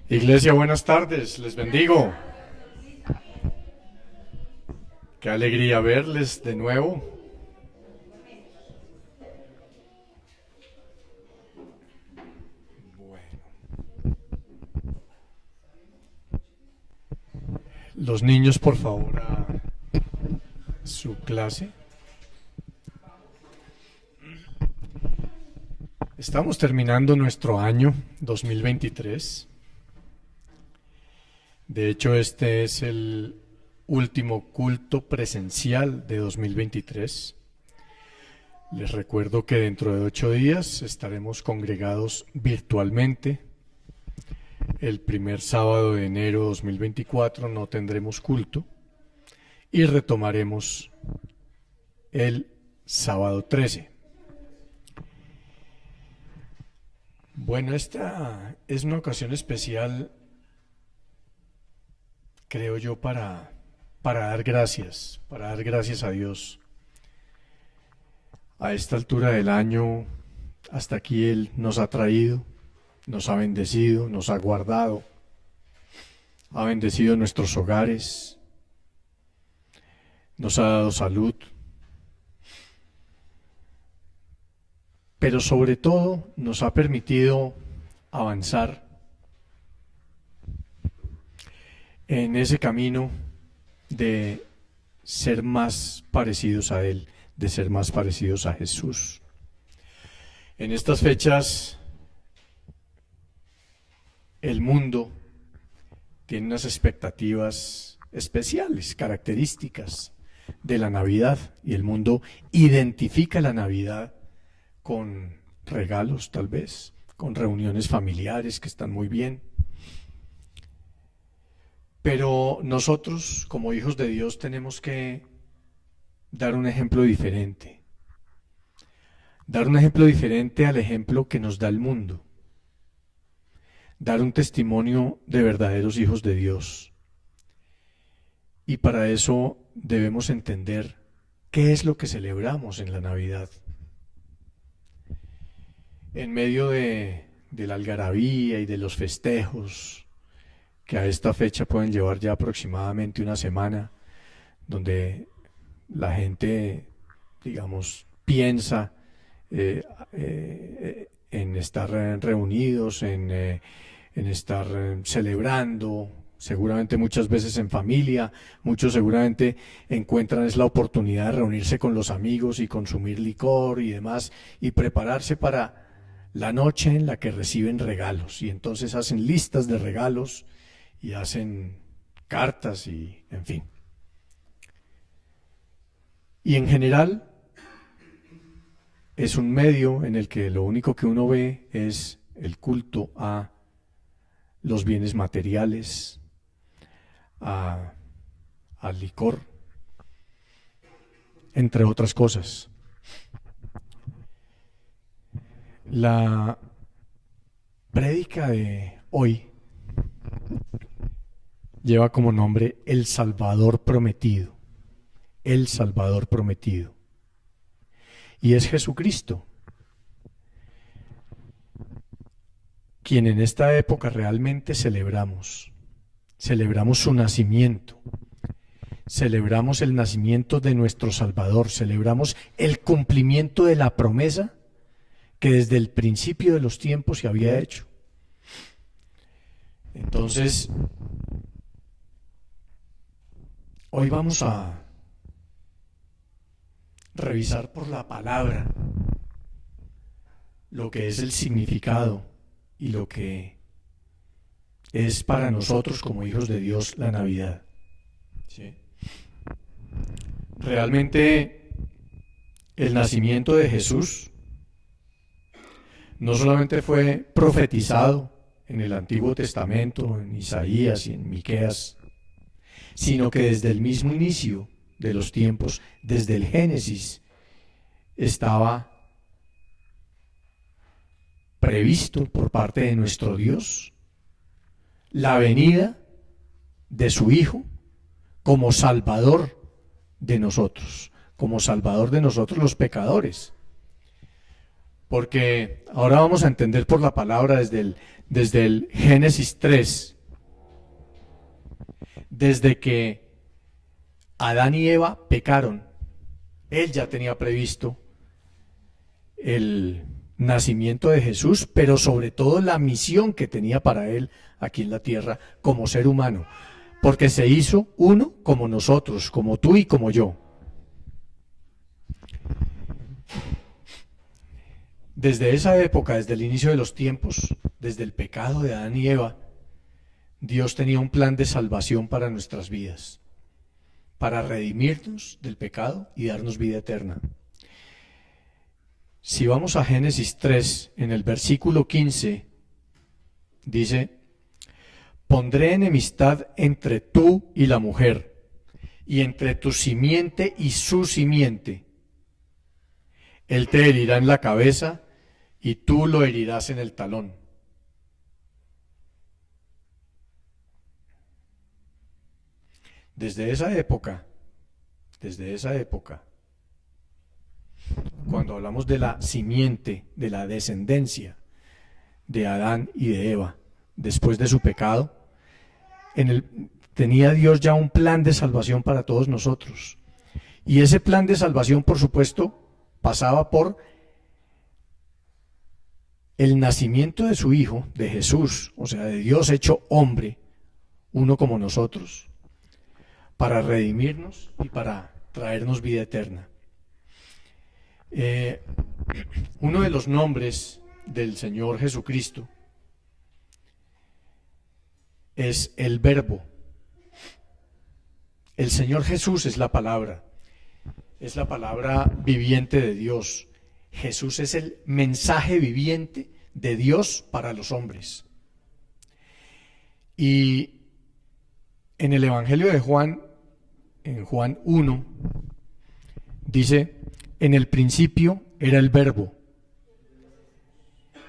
Iglesia, buenas tardes, les bendigo. Qué alegría verles de nuevo. Bueno, los niños, por favor, a su clase. Estamos terminando nuestro año 2023. De hecho, este es el último culto presencial de 2023. Les recuerdo que dentro de 8 días estaremos congregados virtualmente. El primer sábado de enero 2024 no tendremos culto y retomaremos el sábado 13. Bueno, esta es una ocasión especial, creo yo, para dar gracias a Dios. A esta altura del año, hasta aquí Él nos ha traído, nos ha bendecido, nos ha guardado, ha bendecido nuestros hogares, nos ha dado salud, pero sobre todo nos ha permitido avanzar en ese camino de ser más parecidos a Él, de ser más parecidos a Jesús. En estas fechas, el mundo tiene unas expectativas especiales, características de la Navidad, y el mundo identifica la Navidad con regalos, tal vez, con reuniones familiares que están muy bien. Pero nosotros, como hijos de Dios, tenemos que dar un ejemplo diferente. Dar un ejemplo diferente al ejemplo que nos da el mundo. Dar un testimonio de verdaderos hijos de Dios. Y para eso debemos entender qué es lo que celebramos en la Navidad. En medio de la algarabía y de los festejos, que a esta fecha pueden llevar ya aproximadamente una semana, donde la gente, digamos, piensa en estar reunidos, en estar celebrando, seguramente muchas veces en familia. Muchos seguramente encuentran es la oportunidad de reunirse con los amigos y consumir licor y demás, y prepararse para la noche en la que reciben regalos, y entonces hacen listas de regalos y hacen cartas y en fin. Y en general es un medio en el que lo único que uno ve es el culto a los bienes materiales, al licor, entre otras cosas. La prédica de hoy lleva como nombre El Salvador Prometido. El Salvador Prometido. Y es Jesucristo, quien en esta época realmente celebramos. Celebramos su nacimiento. Celebramos el nacimiento de nuestro Salvador. Celebramos el cumplimiento de la promesa que desde el principio de los tiempos se había hecho. Entonces, hoy vamos a revisar por la palabra lo que es el significado y lo que es para nosotros como hijos de Dios la Navidad. ¿Sí? Realmente el nacimiento de Jesús no solamente fue profetizado en el Antiguo Testamento, en Isaías y en Miqueas, sino que desde el mismo inicio de los tiempos, desde el Génesis, estaba previsto por parte de nuestro Dios la venida de su Hijo como Salvador de nosotros, como Salvador de nosotros los pecadores. Porque ahora vamos a entender por la palabra desde desde el Génesis 3, desde que Adán y Eva pecaron, Él ya tenía previsto el nacimiento de Jesús, pero sobre todo la misión que tenía para Él aquí en la tierra como ser humano, porque se hizo uno como nosotros, como tú y como yo. Desde esa época, desde el inicio de los tiempos, desde el pecado de Adán y Eva, Dios tenía un plan de salvación para nuestras vidas, para redimirnos del pecado y darnos vida eterna. Si vamos a Génesis 3, en el versículo 15, dice: pondré enemistad entre tú y la mujer, y entre tu simiente y su simiente. Él te herirá en la cabeza, y tú lo herirás en el talón. Desde esa época, cuando hablamos de la simiente, de la descendencia de Adán y de Eva, después de su pecado, tenía Dios ya un plan de salvación para todos nosotros. Y ese plan de salvación, por supuesto, pasaba por el nacimiento de su Hijo, de Jesús, o sea, de Dios hecho hombre, uno como nosotros, para redimirnos y para traernos vida eterna. Uno de los nombres del Señor Jesucristo es el Verbo. El Señor Jesús es la palabra viviente de Dios. Jesús es el mensaje viviente de Dios para los hombres. Y en el Evangelio de Juan, en Juan 1, dice: en el principio era el Verbo,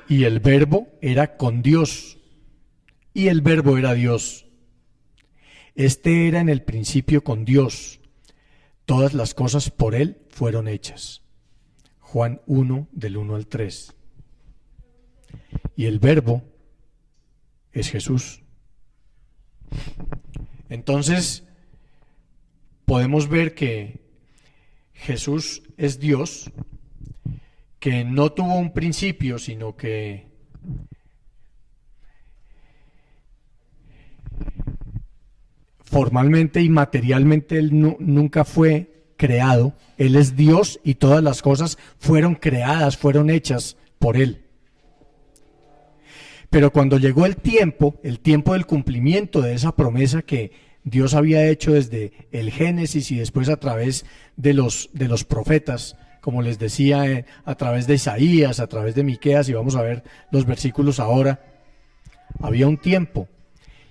y el Verbo era con Dios, y el Verbo era Dios. Este era en el principio con Dios. Todas las cosas por Él fueron hechas. Juan 1, del 1 al 3. Y el Verbo es Jesús. Entonces, podemos ver que Jesús es Dios, que no tuvo un principio, sino que formalmente y materialmente Él nunca fue creado. Él es Dios y todas las cosas fueron creadas, fueron hechas por Él. Pero cuando llegó el tiempo del cumplimiento de esa promesa que Dios había hecho desde el Génesis y después a través de los profetas, como les decía, a través de Isaías, a través de Miqueas, y vamos a ver los versículos ahora, había un tiempo,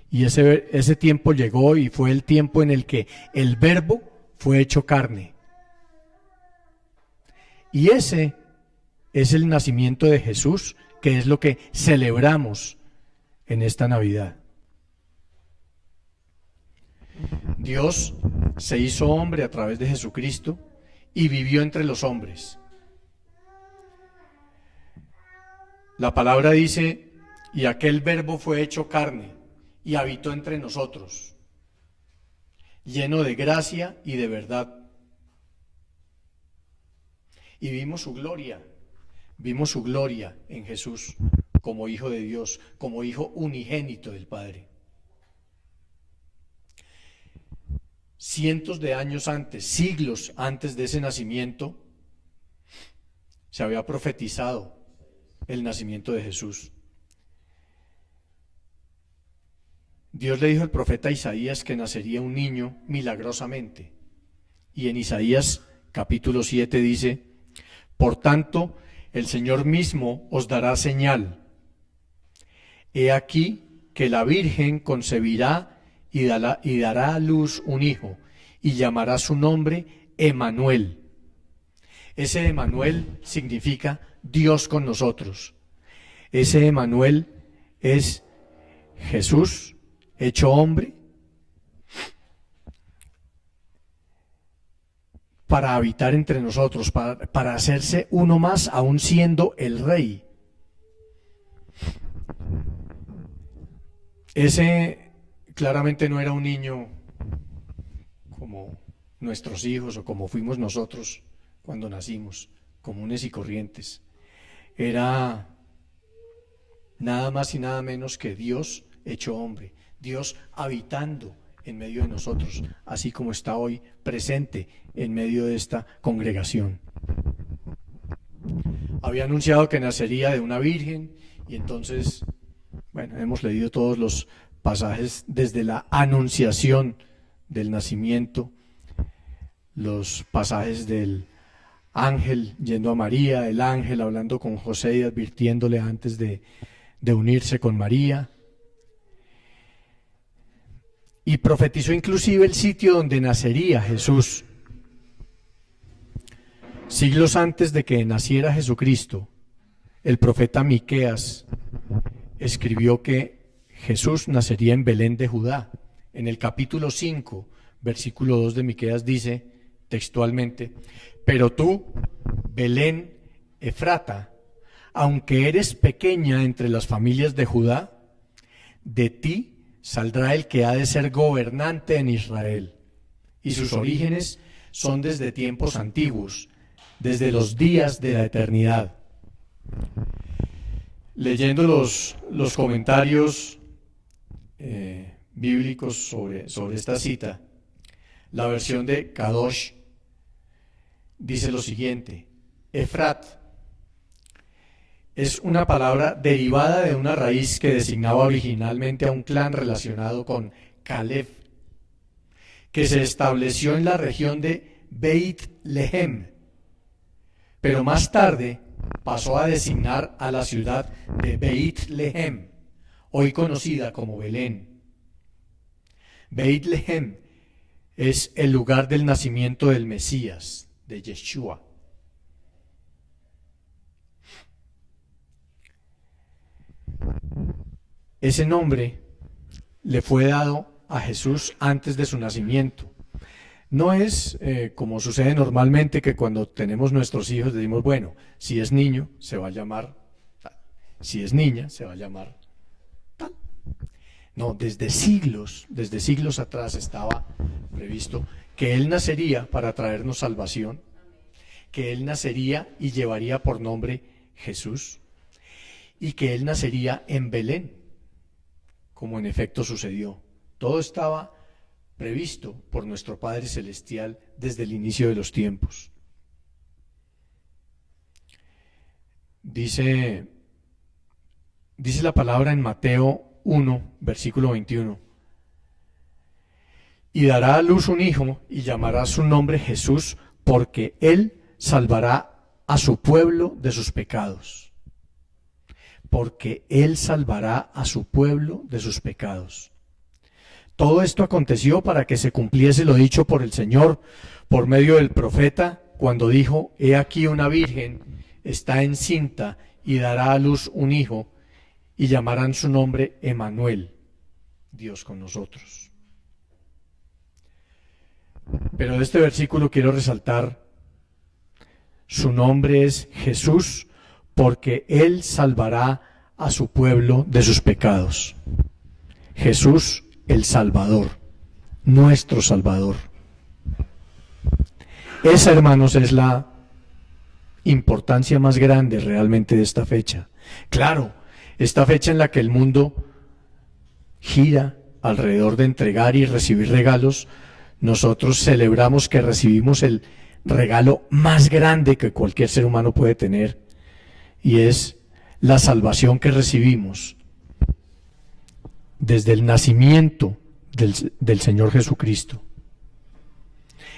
y ese tiempo llegó y fue el tiempo en el que el Verbo fue hecho carne. Y ese es el nacimiento de Jesús, que es lo que celebramos en esta Navidad. Dios se hizo hombre a través de Jesucristo y vivió entre los hombres. La palabra dice: y aquel Verbo fue hecho carne y habitó entre nosotros, lleno de gracia y de verdad. Y vimos su gloria en Jesús como Hijo de Dios, como Hijo unigénito del Padre. Cientos de años antes, siglos antes de ese nacimiento, se había profetizado el nacimiento de Jesús. Dios le dijo al profeta Isaías que nacería un niño milagrosamente. Y en Isaías capítulo 7 dice: por tanto, el Señor mismo os dará señal. He aquí que la Virgen concebirá y dará a luz un hijo, y llamará su nombre Emmanuel. Ese Emmanuel significa Dios con nosotros. Ese Emmanuel es Jesús hecho hombre para habitar entre nosotros, para hacerse uno más, aún siendo el Rey. Ese claramente no era un niño como nuestros hijos o como fuimos nosotros cuando nacimos, comunes y corrientes. Era nada más y nada menos que Dios hecho hombre, Dios habitando en medio de nosotros, así como está hoy presente en medio de esta congregación. Había anunciado que nacería de una virgen y entonces, bueno, hemos leído todos los pasajes desde la anunciación del nacimiento, los pasajes del ángel yendo a María, el ángel hablando con José y advirtiéndole antes de unirse con María. Y profetizó inclusive el sitio donde nacería Jesús. Siglos antes de que naciera Jesucristo, el profeta Miqueas escribió que Jesús nacería en Belén de Judá. En el capítulo 5, versículo 2 de Miqueas dice textualmente: pero tú, Belén Efrata, aunque eres pequeña entre las familias de Judá, de ti saldrá el que ha de ser gobernante en Israel, y sus orígenes son desde tiempos antiguos, desde los días de la eternidad. Leyendo los comentarios bíblicos sobre esta cita, la versión de Kadosh dice lo siguiente: Efrat es una palabra derivada de una raíz que designaba originalmente a un clan relacionado con Caleb, que se estableció en la región de Beit Lehem, pero más tarde pasó a designar a la ciudad de Beit Lehem, hoy conocida como Belén. Beit Lehem es el lugar del nacimiento del Mesías, de Yeshua. Ese nombre le fue dado a Jesús antes de su nacimiento. No es como sucede normalmente, que cuando tenemos nuestros hijos decimos, bueno, si es niño se va a llamar tal, si es niña se va a llamar tal. No, desde siglos atrás estaba previsto que Él nacería para traernos salvación, que Él nacería y llevaría por nombre Jesús, y que Él nacería en Belén, como en efecto sucedió. Todo estaba previsto por nuestro Padre Celestial desde el inicio de los tiempos. Dice la palabra en Mateo 1, versículo 21: y dará a luz un hijo y llamará su nombre Jesús, porque Él salvará a su pueblo de sus pecados. Porque Él salvará a su pueblo de sus pecados. Todo esto aconteció para que se cumpliese lo dicho por el Señor por medio del profeta, cuando dijo: he aquí una virgen está encinta y dará a luz un hijo, y llamarán su nombre Emmanuel, Dios con nosotros. Pero de este versículo quiero resaltar: su nombre es Jesús, porque Él salvará a su pueblo de sus pecados. Jesús el Salvador, nuestro Salvador. Esa, hermanos, es la importancia más grande realmente de esta fecha. Claro, esta fecha en la que el mundo gira alrededor de entregar y recibir regalos, nosotros celebramos que recibimos el regalo más grande que cualquier ser humano puede tener, y es la salvación que recibimos desde el nacimiento del Señor Jesucristo.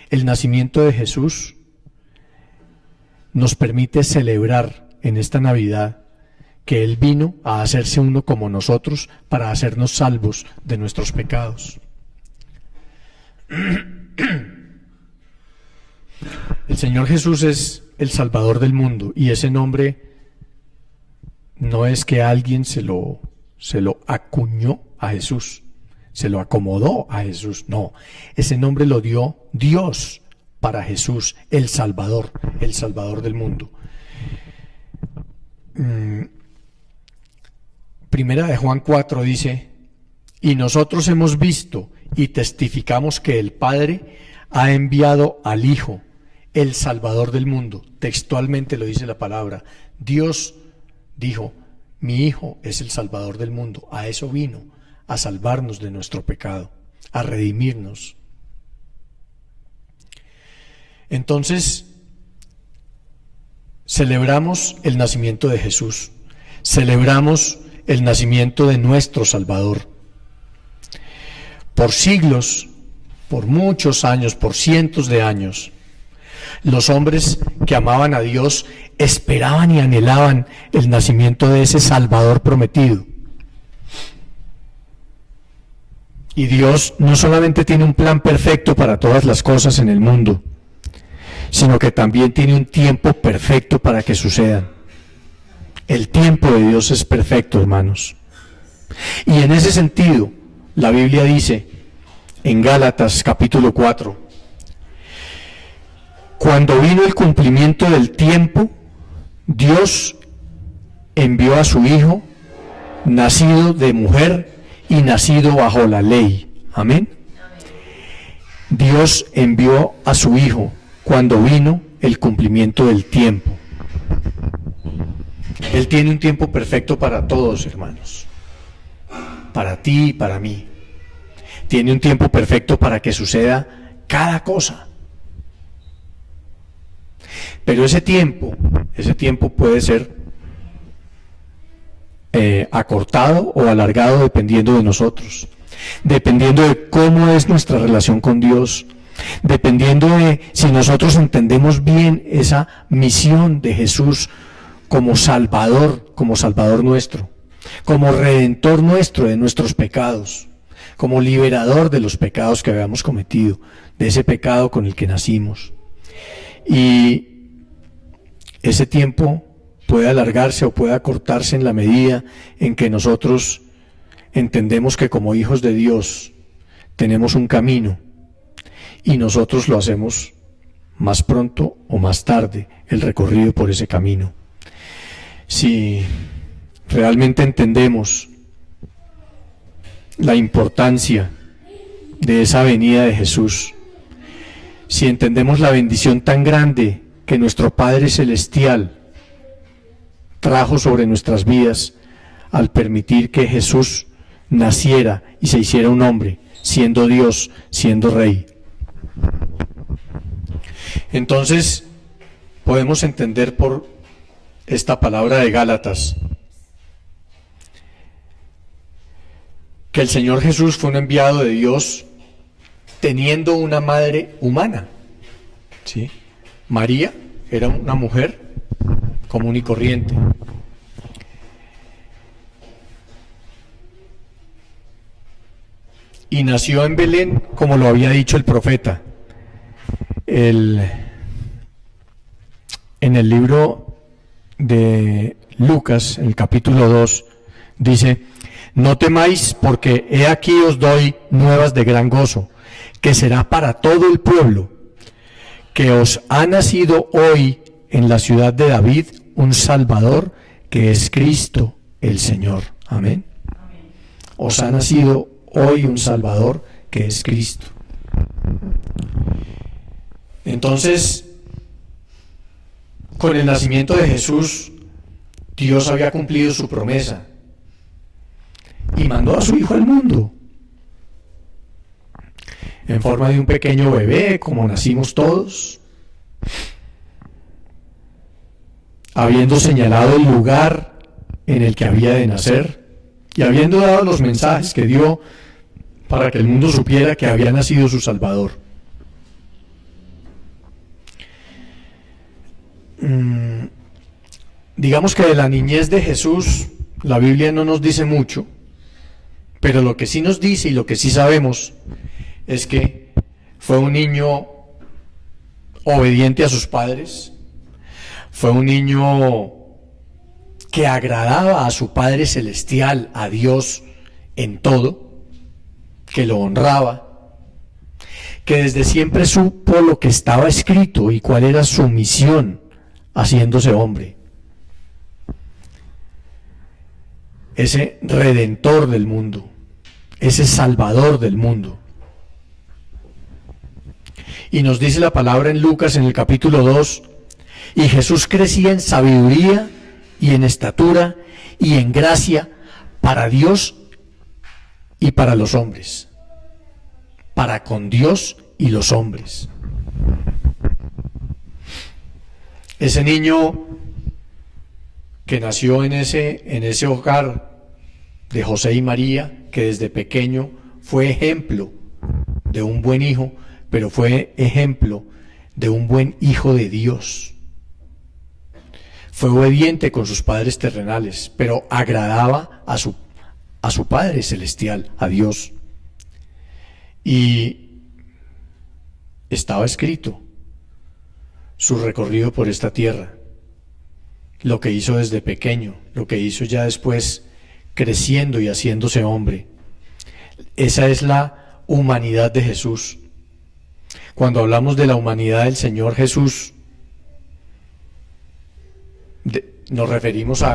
El nacimiento de Jesús nos permite celebrar en esta Navidad que Él vino a hacerse uno como nosotros para hacernos salvos de nuestros pecados. El Señor Jesús es el Salvador del mundo, y ese nombre no es que alguien se lo acuñó a Jesús, se lo acomodó a Jesús. No, ese nombre lo dio Dios para Jesús, el Salvador del mundo. Primera de Juan 4 dice: Y nosotros hemos visto y testificamos que el Padre ha enviado al Hijo, el Salvador del mundo. Textualmente lo dice la palabra. Dios dijo: mi Hijo es el Salvador del mundo. A eso vino, a salvarnos de nuestro pecado, a redimirnos. Entonces, celebramos el nacimiento de Jesús, celebramos el nacimiento de nuestro Salvador. Por siglos, por muchos años, por cientos de años, los hombres que amaban a Dios esperaban y anhelaban el nacimiento de ese Salvador prometido. Y Dios no solamente tiene un plan perfecto para todas las cosas en el mundo, sino que también tiene un tiempo perfecto para que sucedan. El tiempo de Dios es perfecto, hermanos. Y en ese sentido, la Biblia dice en Gálatas capítulo 4, cuando vino el cumplimiento del tiempo, Dios envió a su Hijo, nacido de mujer y nacido bajo la ley. Amén. Dios envió a su Hijo cuando vino el cumplimiento del tiempo. Él tiene un tiempo perfecto para todos, hermanos. Para ti y para mí. Tiene un tiempo perfecto para que suceda cada cosa. Pero ese tiempo puede ser acortado o alargado dependiendo de nosotros, dependiendo de cómo es nuestra relación con Dios, dependiendo de si nosotros entendemos bien esa misión de Jesús como Salvador nuestro, como Redentor nuestro de nuestros pecados, como liberador de los pecados que habíamos cometido, de ese pecado con el que nacimos. Y ese tiempo puede alargarse o puede acortarse en la medida en que nosotros entendemos que como hijos de Dios tenemos un camino y nosotros lo hacemos más pronto o más tarde, el recorrido por ese camino. Si realmente entendemos la importancia de esa venida de Jesús, si entendemos la bendición tan grande que nuestro Padre Celestial trajo sobre nuestras vidas al permitir que Jesús naciera y se hiciera un hombre, siendo Dios, siendo Rey. Entonces, podemos entender por esta palabra de Gálatas que el Señor Jesús fue un enviado de Dios teniendo una madre humana, ¿sí? María era una mujer común y corriente. Y nació en Belén, como lo había dicho el profeta. En el libro de Lucas, en el capítulo 2, dice: no temáis, porque he aquí os doy nuevas de gran gozo, que será para todo el pueblo, que os ha nacido hoy en la ciudad de David un Salvador, que es Cristo el Señor. Amén. Os ha nacido hoy un Salvador, que es Cristo. Entonces, con el nacimiento de Jesús, Dios había cumplido su promesa y mandó a su Hijo al mundo en forma de un pequeño bebé, como nacimos todos, habiendo señalado el lugar en el que había de nacer y habiendo dado los mensajes que dio para que el mundo supiera que había nacido su Salvador. Digamos que de la niñez de Jesús la Biblia no nos dice mucho, pero lo que sí nos dice y lo que sí sabemos es que fue un niño obediente a sus padres, fue un niño que agradaba a su Padre Celestial, a Dios en todo, que lo honraba, que desde siempre supo lo que estaba escrito y cuál era su misión haciéndose hombre. Ese Redentor del mundo, ese Salvador del mundo. Y nos dice la palabra en Lucas en el capítulo 2, y Jesús crecía en sabiduría y en estatura y en gracia para Dios y para los hombres, para con Dios y los hombres. Ese niño que nació en ese hogar de José y María, que desde pequeño fue ejemplo de un buen hijo, pero fue ejemplo de un buen hijo de Dios. Fue obediente con sus padres terrenales, pero agradaba a su Padre celestial, a Dios. Y estaba escrito su recorrido por esta tierra, lo que hizo desde pequeño, lo que hizo ya después creciendo y haciéndose hombre. Esa es la humanidad de Jesús. Cuando hablamos de la humanidad del Señor Jesús, nos referimos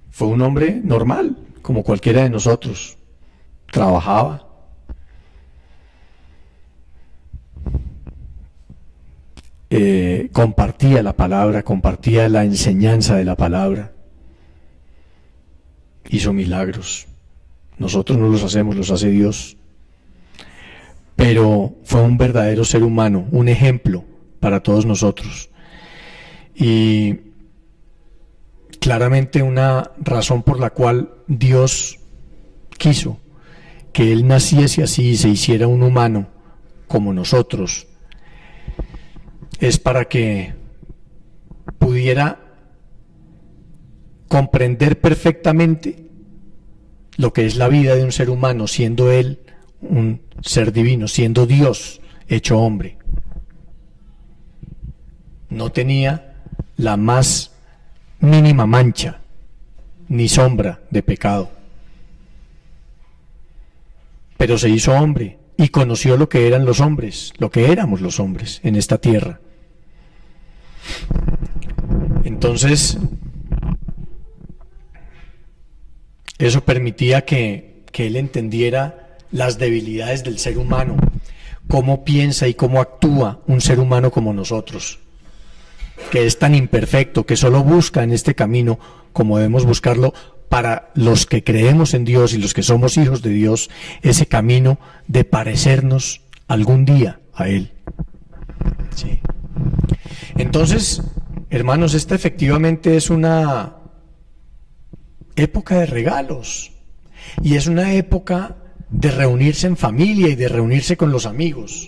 fue un hombre normal, como cualquiera de nosotros. Trabajaba, compartía la palabra, compartía la enseñanza de la palabra, hizo milagros. Nosotros no los hacemos, los hace Dios. Pero fue un verdadero ser humano, un ejemplo para todos nosotros. Y claramente una razón por la cual Dios quiso que Él naciese así y se hiciera un humano como nosotros, es para que pudiera comprender perfectamente lo que es la vida de un ser humano, siendo Él un ser divino, siendo Dios hecho hombre. No tenía la más mínima mancha ni sombra de pecado, pero se hizo hombre y conoció lo que eran los hombres, lo que éramos los hombres en esta tierra. Entonces, eso permitía que él entendiera las debilidades del ser humano, cómo piensa y cómo actúa un ser humano como nosotros, que es tan imperfecto, que solo busca en este camino, como debemos buscarlo para los que creemos en Dios y los que somos hijos de Dios, ese camino de parecernos algún día a Él. Sí. Entonces, hermanos, esta efectivamente es una época de regalos y es una época de reunirse en familia y de reunirse con los amigos.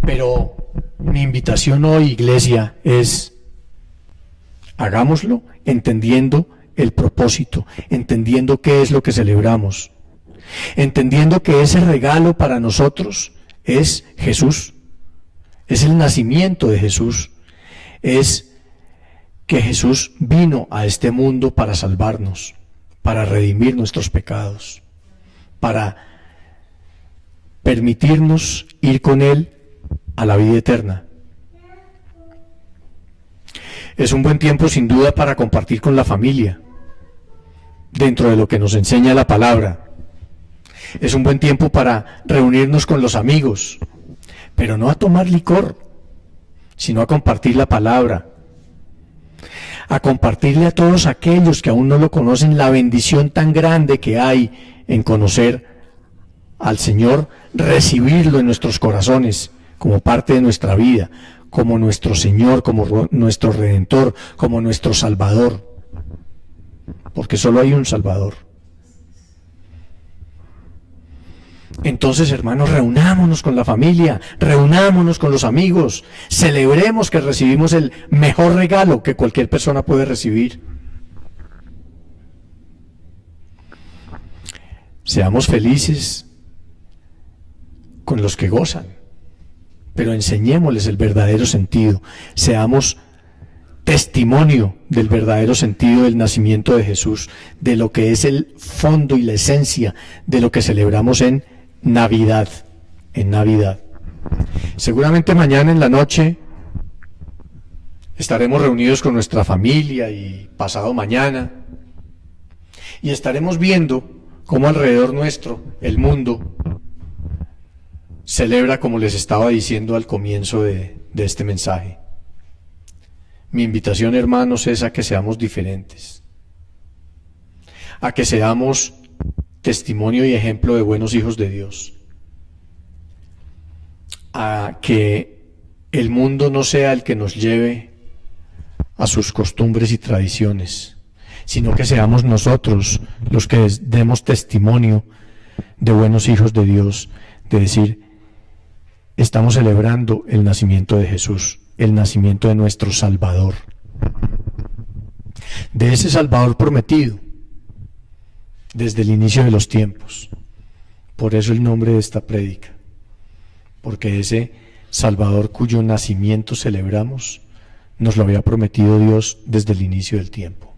Pero mi invitación hoy, iglesia, es hagámoslo entendiendo el propósito, entendiendo qué es lo que celebramos, entendiendo que ese regalo para nosotros es Jesús, es el nacimiento de Jesús, es que Jesús vino a este mundo para salvarnos, para redimir nuestros pecados, para permitirnos ir con Él a la vida eterna. Es un buen tiempo sin duda para compartir con la familia, dentro de lo que nos enseña la palabra. Es un buen tiempo para reunirnos con los amigos, pero no a tomar licor, sino a compartir la palabra, a compartirle a todos aquellos que aún no lo conocen la bendición tan grande que hay en conocer al Señor, recibirlo en nuestros corazones como parte de nuestra vida, como nuestro Señor, como nuestro Redentor, como nuestro Salvador, porque solo hay un Salvador. Entonces, hermanos, reunámonos con la familia, reunámonos con los amigos, celebremos que recibimos el mejor regalo que cualquier persona puede recibir. Seamos felices con los que gozan, pero enseñémosles el verdadero sentido, seamos testimonio del verdadero sentido del nacimiento de Jesús, de lo que es el fondo y la esencia de lo que celebramos en Navidad, en Navidad. Seguramente mañana en la noche estaremos reunidos con nuestra familia y pasado mañana y estaremos viendo cómo alrededor nuestro, el mundo, celebra, como les estaba diciendo al comienzo de este mensaje. Mi invitación, hermanos, es a que seamos diferentes, a que seamos testimonio y ejemplo de buenos hijos de Dios, a que el mundo no sea el que nos lleve a sus costumbres y tradiciones, sino que seamos nosotros los que demos testimonio de buenos hijos de Dios, de decir, estamos celebrando el nacimiento de Jesús, el nacimiento de nuestro Salvador, de ese Salvador prometido desde el inicio de los tiempos. Por eso el nombre de esta prédica, porque ese Salvador cuyo nacimiento celebramos nos lo había prometido Dios desde el inicio del tiempo.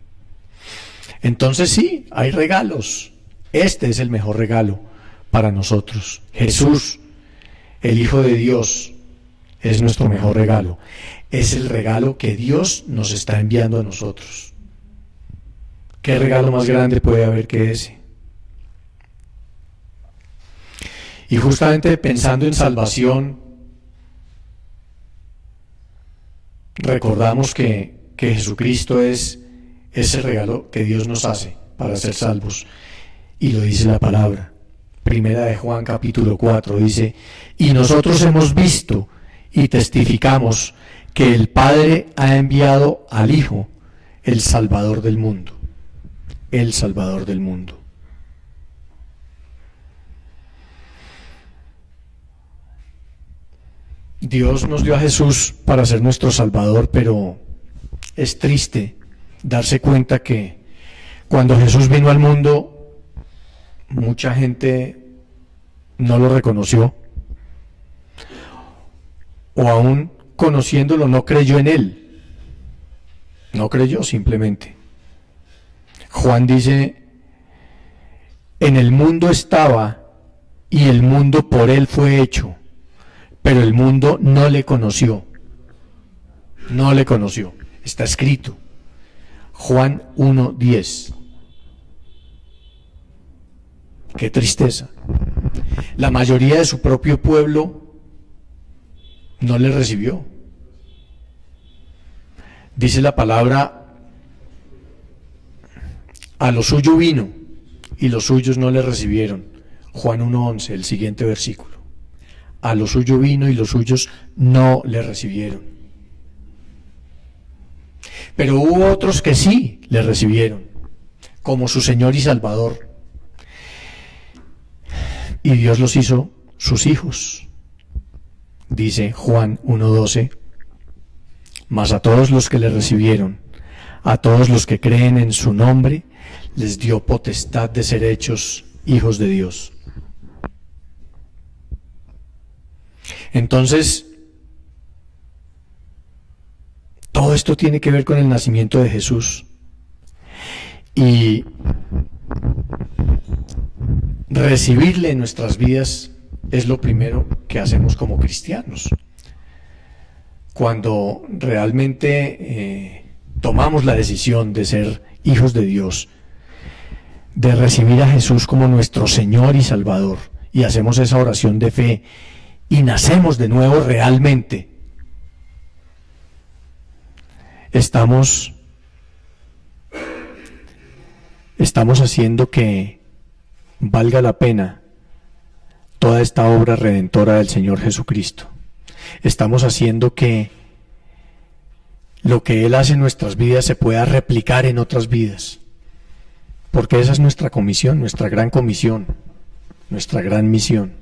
Entonces sí, hay regalos. Este es el mejor regalo para nosotros. Jesús, el Hijo de Dios, es nuestro mejor regalo. Es el regalo que Dios nos está enviando a nosotros. ¿Qué regalo más grande puede haber que ese? Y justamente pensando en salvación, recordamos que Jesucristo es ese regalo que Dios nos hace para ser salvos. Y lo dice la palabra. Primera de Juan capítulo 4 dice, y nosotros hemos visto y testificamos que el Padre ha enviado al Hijo, el Salvador del mundo. El Salvador del mundo. Dios nos dio a Jesús para ser nuestro Salvador, pero es triste darse cuenta que cuando Jesús vino al mundo, mucha gente no lo reconoció, o aún conociéndolo no creyó en él, no creyó simplemente. Juan dice, en el mundo estaba y el mundo por él fue hecho, pero el mundo no le conoció, no le conoció, está escrito, Juan 1:10. Qué tristeza. La mayoría de su propio pueblo no le recibió. Dice la palabra, a lo suyo vino y los suyos no le recibieron. Juan 1:11, el siguiente versículo. A lo suyo vino y los suyos no le recibieron. Pero hubo otros que sí le recibieron, como su Señor y Salvador. Y Dios los hizo sus hijos. Dice Juan 1:12, mas a todos los que le recibieron, a todos los que creen en su nombre, les dio potestad de ser hechos hijos de Dios. Entonces, todo esto tiene que ver con el nacimiento de Jesús. Y recibirle en nuestras vidas es lo primero que hacemos como cristianos. Cuando realmente tomamos la decisión de ser hijos de Dios, de recibir a Jesús como nuestro Señor y Salvador, y hacemos esa oración de fe, y nacemos de nuevo realmente, estamos haciendo que valga la pena toda esta obra redentora del Señor Jesucristo. Estamos haciendo que lo que Él hace en nuestras vidas se pueda replicar en otras vidas, porque esa es nuestra comisión, nuestra gran comisión, nuestra gran misión.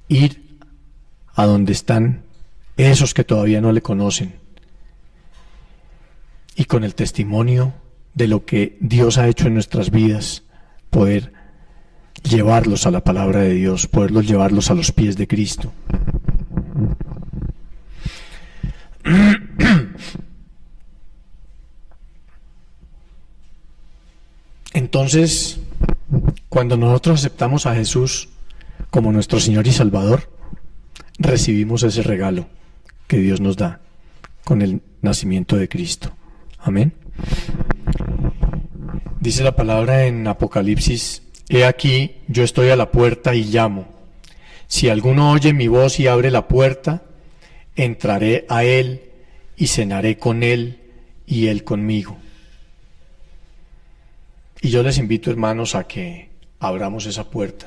Ir a donde están esos que todavía no le conocen, y con el testimonio de lo que Dios ha hecho en nuestras vidas, poder llevarlos a la palabra de Dios, poderlos llevarlos a los pies de Cristo. Entonces, cuando nosotros aceptamos a Jesús como nuestro Señor y Salvador, recibimos ese regalo que Dios nos da con el nacimiento de Cristo. Amén. Dice la palabra en Apocalipsis: He aquí, yo estoy a la puerta y llamo. Si alguno oye mi voz y abre la puerta, entraré a él y cenaré con él y él conmigo. Y yo les invito, hermanos, a que abramos esa puerta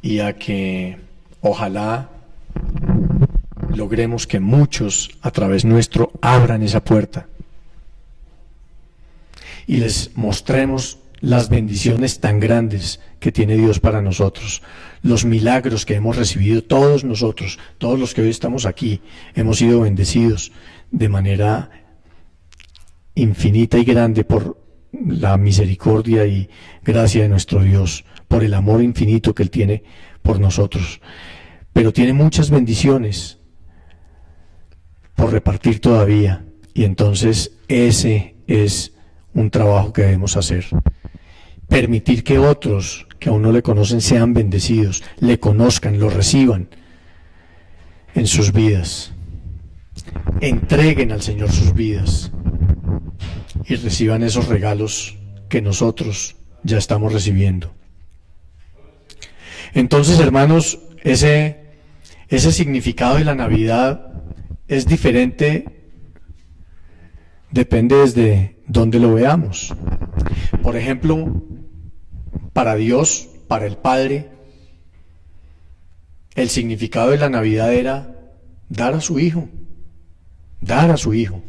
y a que ojalá logremos que muchos a través nuestro abran esa puerta y les mostremos las bendiciones tan grandes que tiene Dios para nosotros, los milagros que hemos recibido todos nosotros, todos los que hoy estamos aquí, hemos sido bendecidos de manera infinita y grande por la misericordia y gracia de nuestro Dios, por el amor infinito que Él tiene por nosotros. Pero tiene muchas bendiciones por repartir todavía, y entonces ese es un trabajo que debemos hacer. Permitir que otros que aún no le conocen sean bendecidos, le conozcan, lo reciban en sus vidas, entreguen al Señor sus vidas y reciban esos regalos que nosotros ya estamos recibiendo. Entonces, hermanos, ese significado de la Navidad es diferente, depende desde dónde lo veamos. Por ejemplo, para Dios, para el Padre, el significado de la Navidad era dar a su Hijo, dar a su Hijo.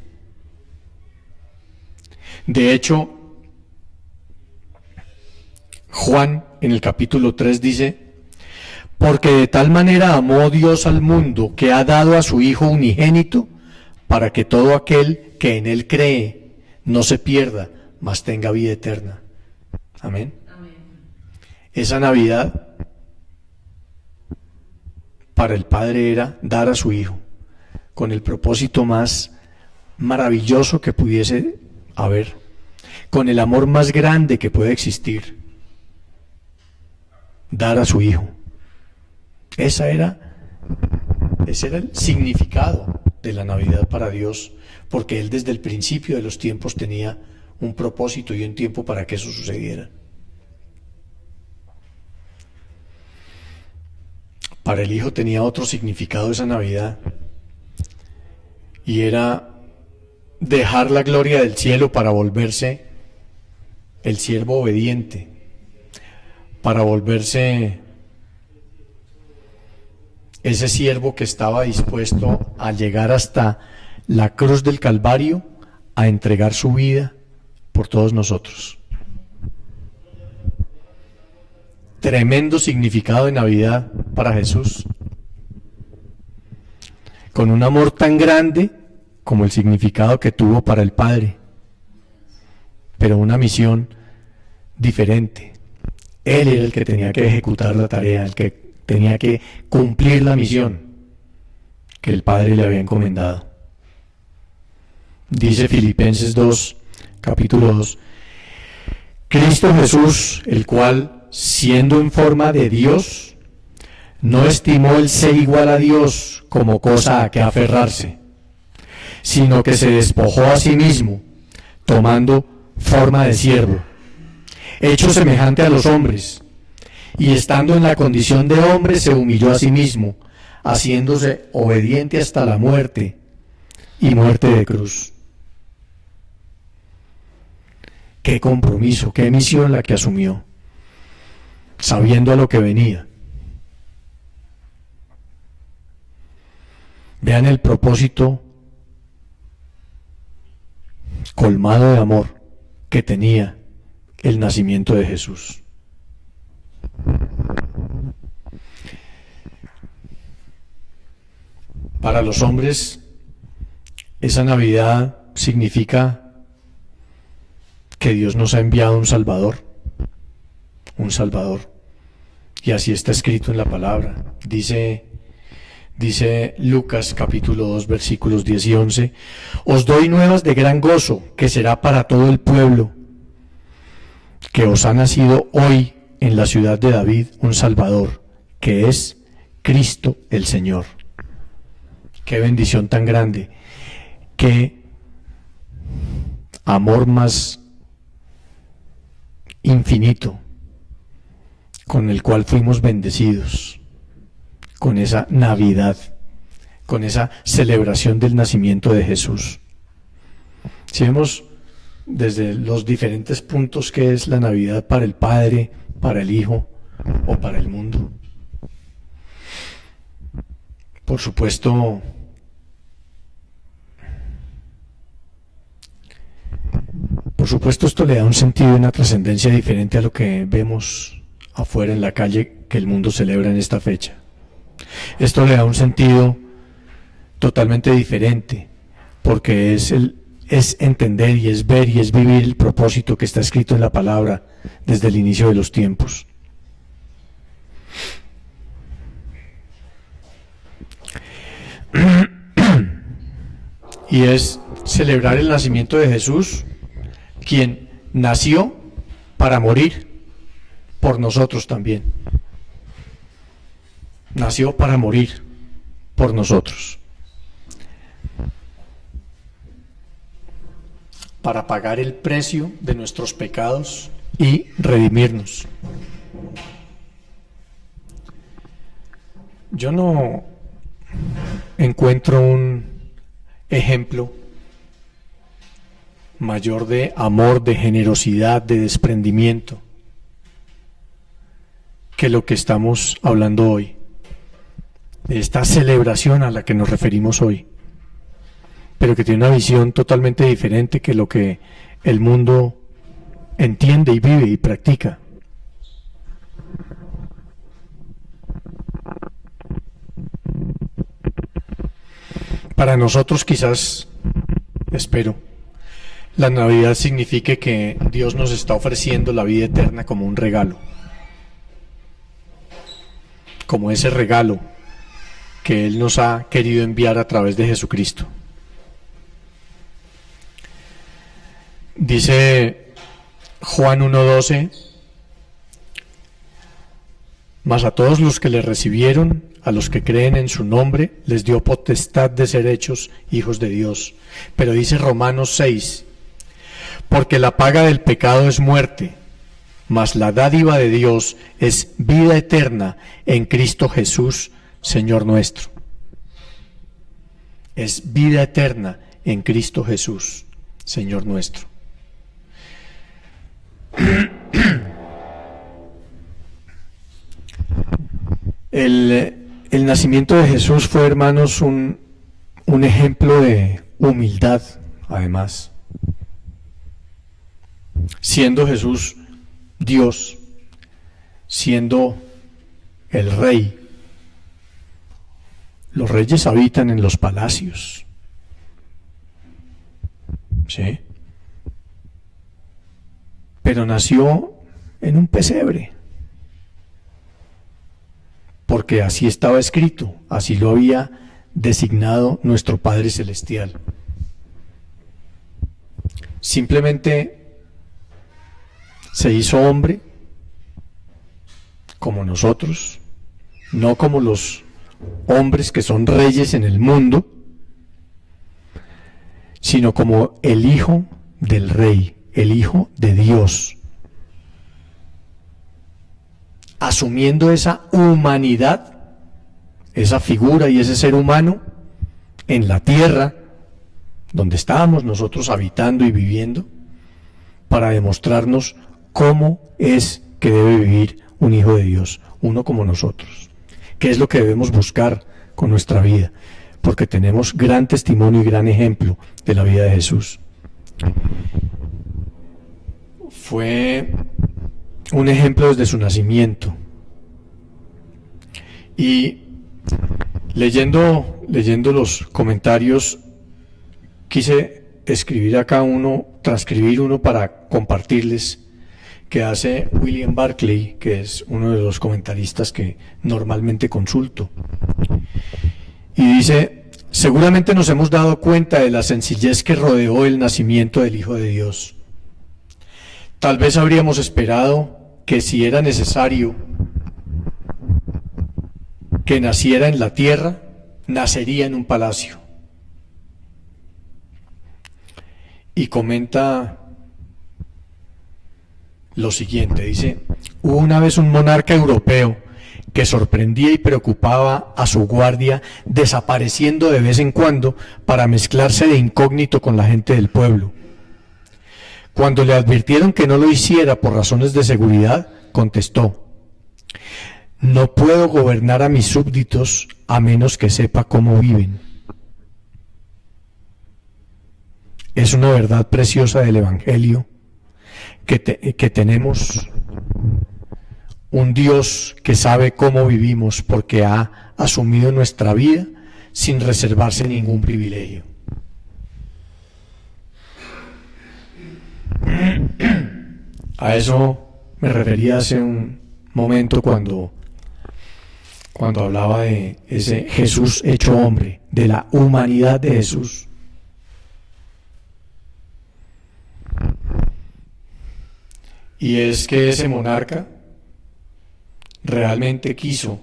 De hecho, Juan en el capítulo 3 dice: porque de tal manera amó Dios al mundo que ha dado a su Hijo unigénito, para que todo aquel que en Él cree no se pierda, mas tenga vida eterna. Amén. Amén. Esa Navidad para el Padre era dar a su Hijo, con el propósito más maravilloso que pudiese haber, con el amor más grande que puede existir, dar a su Hijo. Ese era el significado de la Navidad para Dios, porque Él desde el principio de los tiempos tenía un propósito y un tiempo para que eso sucediera. Para el Hijo tenía otro significado esa Navidad, y era dejar la gloria del cielo para volverse el siervo obediente, para volverse ese siervo que estaba dispuesto a llegar hasta la cruz del Calvario a entregar su vida por todos nosotros. Tremendo significado de Navidad para Jesús, con un amor tan grande como el significado que tuvo para el Padre, pero una misión diferente. Él era el que tenía que ejecutar la tarea, el que tenía que cumplir la misión que el Padre le había encomendado. Dice Filipenses 2, capítulo 2, Cristo Jesús, el cual, siendo en forma de Dios, no estimó el ser igual a Dios como cosa a que aferrarse, sino que se despojó a sí mismo, tomando forma de siervo, hecho semejante a los hombres, y estando en la condición de hombre se humilló a sí mismo, haciéndose obediente hasta la muerte, y muerte de cruz. Qué compromiso, qué misión la que asumió, sabiendo a lo que venía. Vean el propósito colmado de amor que tenía el nacimiento de Jesús. Para los hombres, esa Navidad significa que Dios nos ha enviado un Salvador, y así está escrito en la palabra. Dice Lucas capítulo 2 versículos 10 y 11, os doy nuevas de gran gozo, que será para todo el pueblo, que os ha nacido hoy en la ciudad de David un Salvador, que es Cristo el Señor. Qué bendición tan grande, qué amor más infinito con el cual fuimos bendecidos, con esa Navidad, con esa celebración del nacimiento de Jesús. Si vemos desde los diferentes puntos que es la Navidad para el Padre, para el Hijo o para el mundo. Por supuesto, esto le da un sentido y una trascendencia diferente a lo que vemos afuera en la calle que el mundo celebra en esta fecha. Esto le da un sentido totalmente diferente, porque es entender y es ver y es vivir el propósito que está escrito en la palabra desde el inicio de los tiempos. Y es celebrar el nacimiento de Jesús, quien nació para morir por nosotros también. Nació para morir por nosotros, para pagar el precio de nuestros pecados y redimirnos. Yo no encuentro un ejemplo mayor de amor, de generosidad, de desprendimiento que lo que estamos hablando hoy, de esta celebración a la que nos referimos hoy, pero que tiene una visión totalmente diferente que lo que el mundo entiende y vive y practica. Para nosotros quizás, espero, la Navidad signifique que Dios nos está ofreciendo la vida eterna como un regalo, como ese regalo que Él nos ha querido enviar a través de Jesucristo. Dice Juan 1:12, mas a todos los que le recibieron, a los que creen en su nombre, les dio potestad de ser hechos hijos de Dios. Pero dice Romanos 6, porque la paga del pecado es muerte, mas la dádiva de Dios es vida eterna en Cristo Jesús, Señor nuestro. Es vida eterna en Cristo Jesús, Señor nuestro. El nacimiento de Jesús fue, hermanos, un ejemplo de humildad, además. Siendo Jesús Dios, siendo el Rey. Los reyes habitan en los palacios, ¿sí? Pero nació en un pesebre, porque así estaba escrito, así lo había designado nuestro Padre Celestial. Simplemente se hizo hombre como nosotros, no como los hombres que son reyes en el mundo, sino como el Hijo del Rey, el Hijo de Dios, asumiendo esa humanidad, esa figura y ese ser humano en la tierra donde estábamos nosotros habitando y viviendo, para demostrarnos cómo es que debe vivir un hijo de Dios, uno como nosotros. ¿Qué es lo que debemos buscar con nuestra vida? Porque tenemos gran testimonio y gran ejemplo de la vida de Jesús. Fue un ejemplo desde su nacimiento. Y leyendo los comentarios, quise escribir acá transcribir uno para compartirles, que hace William Barclay, que es uno de los comentaristas que normalmente consulto. Y dice: seguramente nos hemos dado cuenta de la sencillez que rodeó el nacimiento del Hijo de Dios. Tal vez habríamos esperado que, si era necesario que naciera en la tierra, nacería en un palacio. y comenta lo siguiente, dice: hubo una vez un monarca europeo que sorprendía y preocupaba a su guardia, desapareciendo de vez en cuando para mezclarse de incógnito con la gente del pueblo. Cuando le advirtieron que no lo hiciera por razones de seguridad, contestó: no puedo gobernar a mis súbditos a menos que sepa cómo viven. Es una verdad preciosa del Evangelio que tenemos un Dios que sabe cómo vivimos porque ha asumido nuestra vida sin reservarse ningún privilegio. A eso me refería hace un momento cuando hablaba de ese Jesús hecho hombre, de la humanidad de Jesús. Y es que ese monarca realmente quiso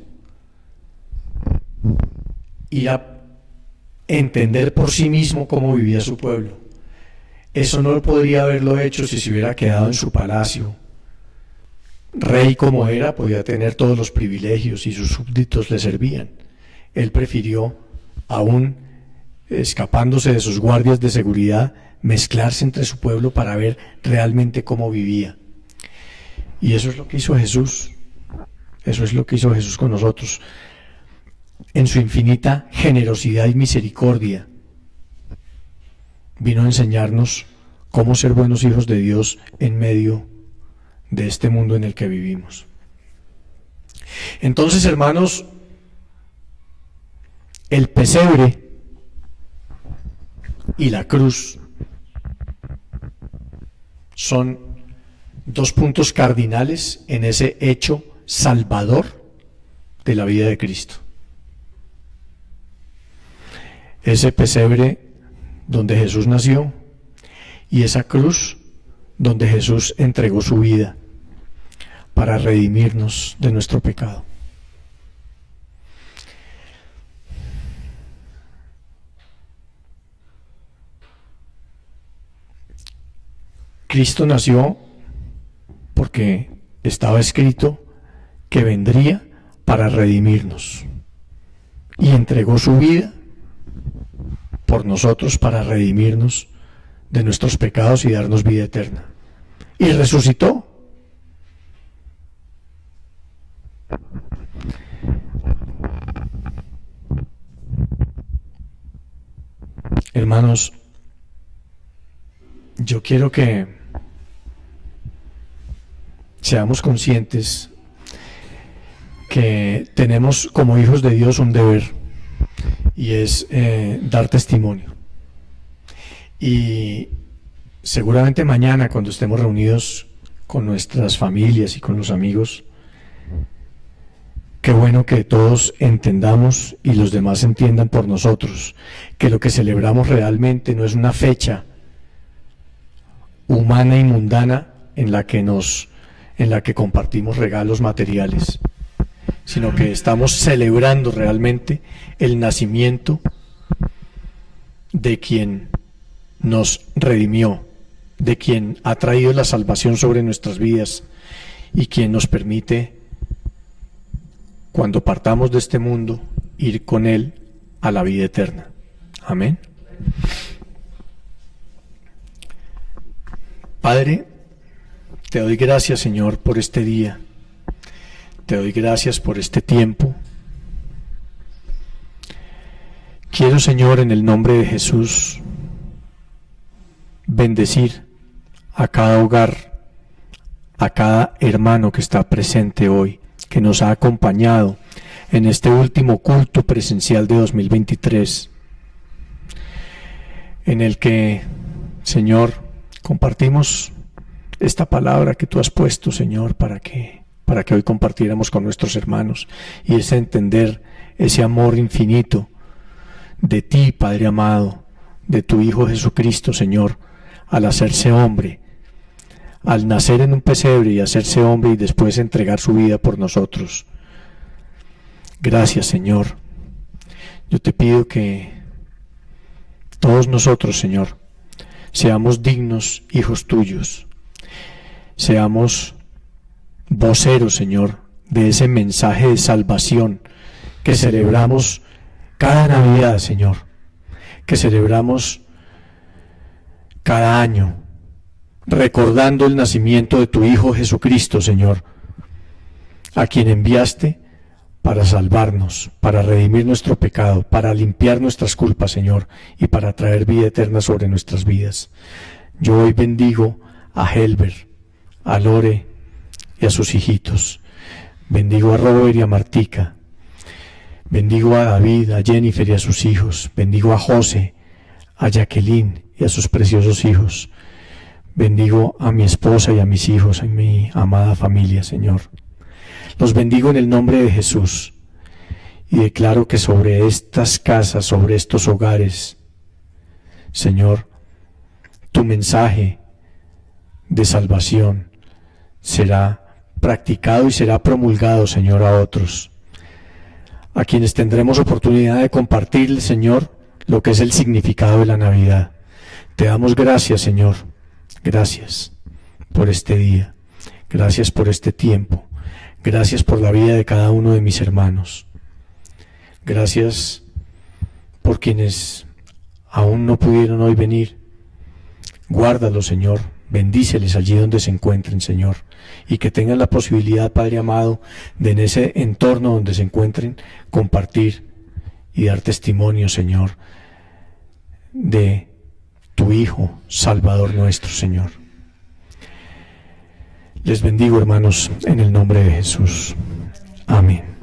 ir a entender por sí mismo cómo vivía su pueblo. Eso no podría haberlo hecho si se hubiera quedado en su palacio. Rey como era, podía tener todos los privilegios y sus súbditos le servían. Él prefirió, aún escapándose de sus guardias de seguridad, mezclarse entre su pueblo para ver realmente cómo vivía. Y eso es lo que hizo Jesús. Eso es lo que hizo Jesús con nosotros. En su infinita generosidad y misericordia, vino a enseñarnos cómo ser buenos hijos de Dios en medio de este mundo en el que vivimos. Entonces, hermanos, el pesebre y la cruz son dos puntos cardinales en ese hecho salvador de la vida de Cristo. Ese pesebre donde Jesús nació y esa cruz donde Jesús entregó su vida para redimirnos de nuestro pecado. Cristo nació porque estaba escrito que vendría para redimirnos y entregó su vida por nosotros para redimirnos de nuestros pecados y darnos vida eterna. Y resucitó. Hermanos, yo quiero que seamos conscientes que tenemos como hijos de Dios un deber, y es dar testimonio. Y seguramente mañana, cuando estemos reunidos con nuestras familias y con los amigos, qué bueno que todos entendamos y los demás entiendan por nosotros que lo que celebramos realmente no es una fecha humana y mundana en la que compartimos regalos materiales, sino que estamos celebrando realmente el nacimiento de quien nos redimió, de quien ha traído la salvación sobre nuestras vidas y quien nos permite, cuando partamos de este mundo, ir con Él a la vida eterna. Amén. Padre, te doy gracias, Señor, por este día. Te doy gracias por este tiempo. Quiero, Señor, en el nombre de Jesús, bendecir a cada hogar, a cada hermano que está presente hoy, que nos ha acompañado en este último culto presencial de 2023, en el que, Señor, compartimos esta palabra que tú has puesto, Señor, para que hoy compartiéramos con nuestros hermanos, y es entender ese amor infinito de ti, Padre amado, de tu Hijo Jesucristo, Señor, al hacerse hombre, al nacer en un pesebre y hacerse hombre y después entregar su vida por nosotros. Gracias, Señor. Yo te pido que todos nosotros, Señor, seamos dignos hijos tuyos, seamos voceros, Señor, de ese mensaje de salvación que celebramos cada Navidad, Señor, que celebramos cada año, recordando el nacimiento de tu Hijo Jesucristo, Señor, a quien enviaste para salvarnos, para redimir nuestro pecado, para limpiar nuestras culpas, Señor, y para traer vida eterna sobre nuestras vidas. Yo hoy bendigo a Helber, a Lore y a sus hijitos. Bendigo a Robert y a Martica. Bendigo a David, a Jennifer y a sus hijos. Bendigo a José, a Jacqueline y a sus preciosos hijos. Bendigo a mi esposa y a mis hijos, a mi amada familia, Señor. Los bendigo en el nombre de Jesús y declaro que sobre estas casas, sobre estos hogares, Señor, tu mensaje de salvación será practicado y será promulgado, Señor, a otros, a quienes tendremos oportunidad de compartir, Señor, lo que es el significado de la Navidad. Te damos gracias, Señor. Gracias por este día. Gracias por este tiempo. Gracias por la vida de cada uno de mis hermanos. Gracias por quienes aún no pudieron hoy venir. Guárdalos, Señor. Bendíceles allí donde se encuentren, Señor. Y que tengan la posibilidad, Padre amado, de en ese entorno donde se encuentren, compartir y dar testimonio, Señor, de tu Hijo, Salvador nuestro, Señor. Les bendigo, hermanos, en el nombre de Jesús. Amén.